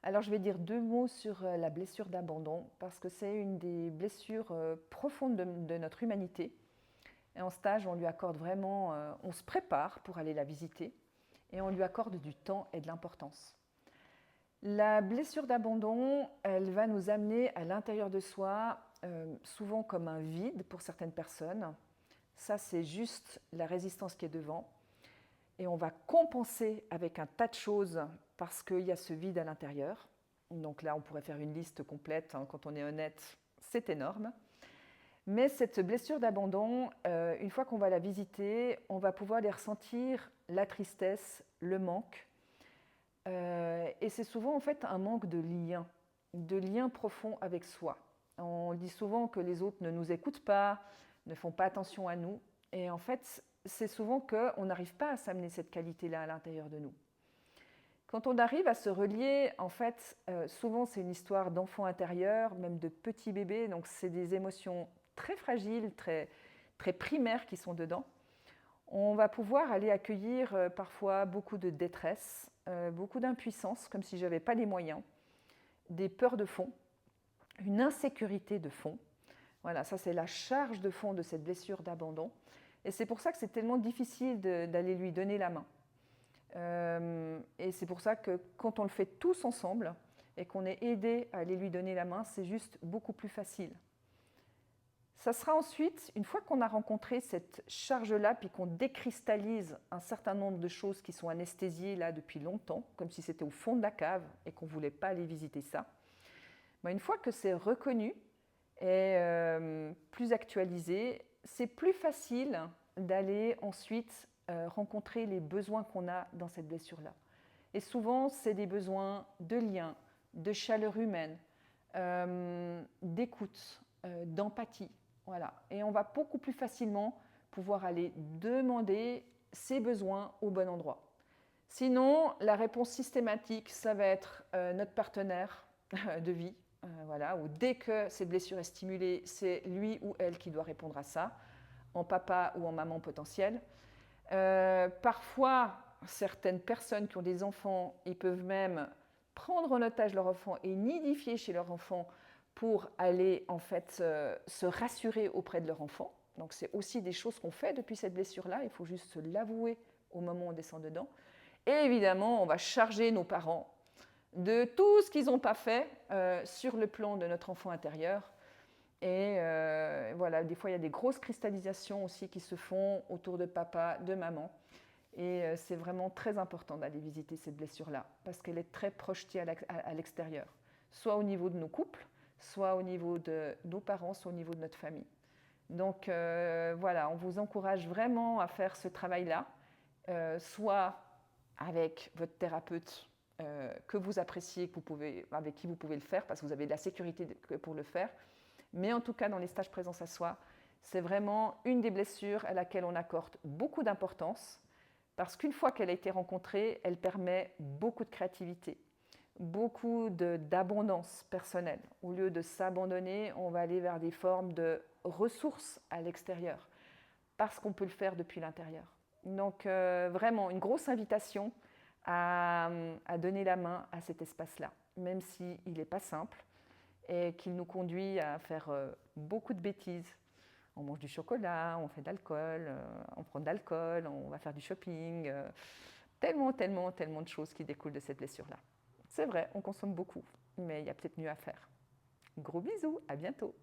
Alors je vais dire deux mots sur la blessure d'abandon parce que c'est une des blessures profondes de notre humanité. Et en stage, on lui accorde vraiment, on se prépare pour aller la visiter et on lui accorde du temps et de l'importance. La blessure d'abandon, elle va nous amener à l'intérieur de soi, souvent comme un vide pour certaines personnes. Ça, c'est juste la résistance qui est devant. Et on va compenser avec un tas de choses parce qu'il y a ce vide à l'intérieur. Donc là, on pourrait faire une liste complète, hein, quand on est honnête, c'est énorme. Mais cette blessure d'abandon, une fois qu'on va la visiter, on va pouvoir les ressentir la tristesse, le manque. Et c'est souvent en fait un manque de lien profond avec soi. On dit souvent que les autres ne nous écoutent pas, ne font pas attention à nous. Et en fait, c'est souvent qu'on n'arrive pas à s'amener cette qualité-là à l'intérieur de nous. Quand on arrive à se relier, en fait, souvent c'est une histoire d'enfant intérieur, même de petit bébé, donc c'est des émotions très fragiles, très primaires qui sont dedans. On va pouvoir aller accueillir parfois beaucoup de détresse, beaucoup d'impuissance, comme si je n'avais pas les moyens, des peurs de fond, une insécurité de fond. Voilà, ça c'est la charge de fond de cette blessure d'abandon. Et c'est pour ça que c'est tellement difficile d'aller lui donner la main. Et c'est pour ça que quand on le fait tous ensemble et qu'on est aidé à aller lui donner la main, c'est juste beaucoup plus facile. Ça sera ensuite, une fois qu'on a rencontré cette charge-là, puis qu'on décristallise un certain nombre de choses qui sont anesthésiées là depuis longtemps, comme si c'était au fond de la cave et qu'on ne voulait pas aller visiter ça, ben une fois que c'est reconnu et plus actualisé, c'est plus facile d'aller ensuite rencontrer les besoins qu'on a dans cette blessure-là. Et souvent, c'est des besoins de lien, de chaleur humaine, d'écoute, d'empathie. Voilà. Et on va beaucoup plus facilement pouvoir aller demander ces besoins au bon endroit. Sinon, la réponse systématique, ça va être notre partenaire de vie. Voilà, où dès que cette blessure est stimulée, c'est lui ou elle qui doit répondre à ça, en papa ou en maman potentielle. Parfois, certaines personnes qui ont des enfants, ils peuvent même prendre en otage leur enfant et nidifier chez leur enfant pour aller en fait se rassurer auprès de leur enfant. Donc c'est aussi des choses qu'on fait depuis cette blessure-là, il faut juste se l'avouer au moment où on descend dedans. Et évidemment, on va charger nos parents de tout ce qu'ils n'ont pas fait sur le plan de notre enfant intérieur. Et voilà, des fois, il y a des grosses cristallisations aussi qui se font autour de papa, de maman. Et c'est vraiment très important d'aller visiter cette blessure-là, parce qu'elle est très projetée à l'extérieur, soit au niveau de nos couples, soit au niveau de nos parents, soit au niveau de notre famille. Donc voilà, on vous encourage vraiment à faire ce travail-là, soit avec votre thérapeute que vous appréciez, avec qui vous pouvez le faire, parce que vous avez de la sécurité pour le faire. Mais en tout cas, dans les stages présence à soi, c'est vraiment une des blessures à laquelle on accorde beaucoup d'importance, parce qu'une fois qu'elle a été rencontrée, elle permet beaucoup de créativité, beaucoup d'abondance personnelle. Au lieu de s'abandonner, on va aller vers des formes de ressources à l'extérieur, parce qu'on peut le faire depuis l'intérieur. Donc vraiment, une grosse invitation à donner la main à cet espace-là, même s'il n'est pas simple et qu'il nous conduit à faire beaucoup de bêtises. On mange du chocolat, on fait de l'alcool, on prend de l'alcool, on va faire du shopping. Tellement de choses qui découlent de cette blessure-là. C'est vrai, on consomme beaucoup, mais il y a peut-être mieux à faire. Gros bisous, à bientôt.